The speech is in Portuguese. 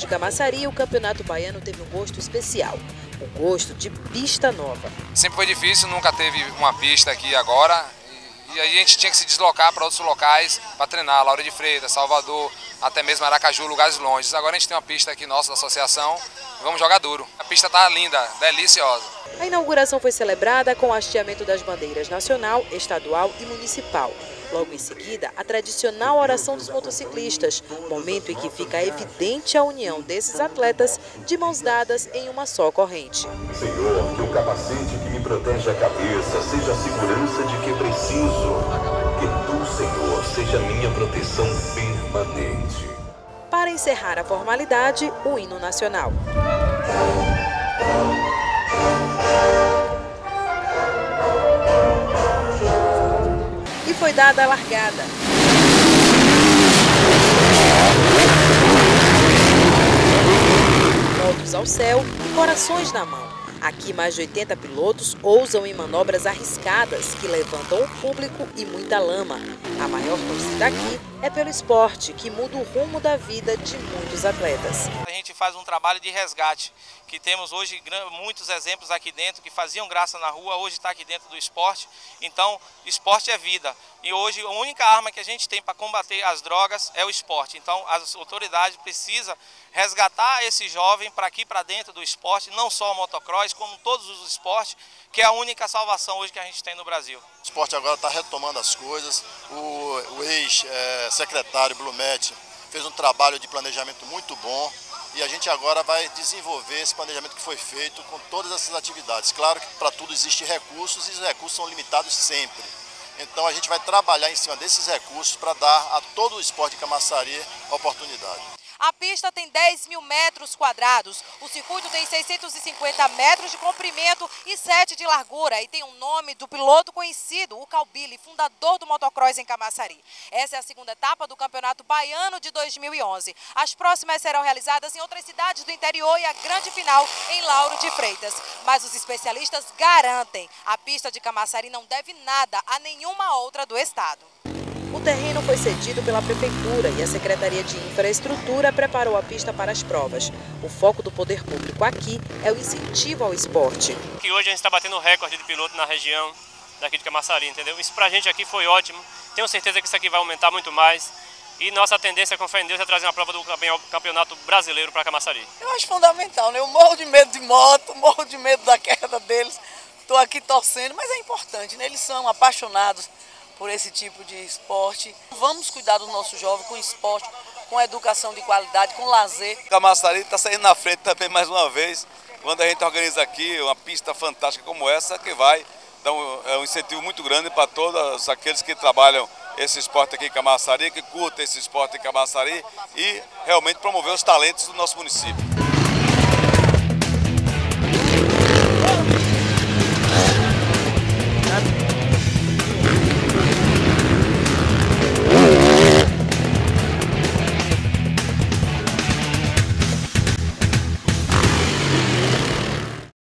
de Camaçari, o Campeonato Baiano teve um gosto especial, o gosto de pista nova. Sempre foi difícil, nunca teve uma pista aqui agora, e aí a gente tinha que se deslocar para outros locais para treinar, Lauro de Freitas, Salvador, até mesmo Aracaju, lugares longe. Agora a gente tem uma pista aqui nossa da associação e vamos jogar duro. A pista está linda, deliciosa. A inauguração foi celebrada com o hasteamento das bandeiras nacional, estadual e municipal. Logo em seguida, a tradicional oração dos motociclistas, momento em que fica evidente a união desses atletas de mãos dadas em uma só corrente. Senhor, que o capacete que me protege a cabeça seja a segurança de que preciso. Que tu, Senhor, seja minha proteção permanente. Para encerrar a formalidade, o hino nacional. E foi dada a largada. Motos ao céu e corações na mão. Aqui mais de 80 pilotos ousam em manobras arriscadas que levantam o público e muita lama. A maior torcida aqui é pelo esporte, que muda o rumo da vida de muitos atletas. A gente faz um trabalho de resgate, que temos hoje muitos exemplos aqui dentro que faziam graça na rua, hoje está aqui dentro do esporte. Então, esporte é vida. E hoje a única arma que a gente tem para combater as drogas é o esporte. Então, as autoridades precisam resgatar esse jovem para aqui, para dentro do esporte, não só o motocross, como todos os esportes, que é a única salvação hoje que a gente tem no Brasil. O esporte agora está retomando as coisas. O ex-secretário Blumetti fez um trabalho de planejamento muito bom e a gente agora vai desenvolver esse planejamento que foi feito com todas essas atividades. Claro que para tudo existem recursos e os recursos são limitados sempre. Então a gente vai trabalhar em cima desses recursos para dar a todo o esporte de Camaçari a oportunidade. A pista tem 10 mil metros quadrados, o circuito tem 650 metros de comprimento e 7 de largura e tem o nome do piloto conhecido, o Calbili, fundador do motocross em Camaçari. Essa é a segunda etapa do Campeonato Baiano de 2011. As próximas serão realizadas em outras cidades do interior e a grande final em Lauro de Freitas. Mas os especialistas garantem, a pista de Camaçari não deve nada a nenhuma outra do estado. O terreno foi cedido pela Prefeitura e a Secretaria de Infraestrutura preparou a pista para as provas. O foco do poder público aqui é o incentivo ao esporte. Que hoje a gente está batendo recorde de piloto na região daqui de Camaçari, entendeu? Isso pra gente aqui foi ótimo. Tenho certeza que isso aqui vai aumentar muito mais. E nossa tendência, com fé em Deus, é trazer uma prova do Campeonato Brasileiro para Camaçari. Eu acho fundamental, né? Eu morro de medo de moto, morro de medo da queda deles. Estou aqui torcendo, mas é importante, né? Eles são apaixonados por esse tipo de esporte. Vamos cuidar do nosso jovem com esporte, com educação de qualidade, com lazer. Camaçari está saindo na frente também mais uma vez, quando a gente organiza aqui uma pista fantástica como essa, que vai dar um incentivo muito grande para todos aqueles que trabalham esse esporte aqui em Camaçari, que curtem esse esporte em Camaçari e realmente promover os talentos do nosso município.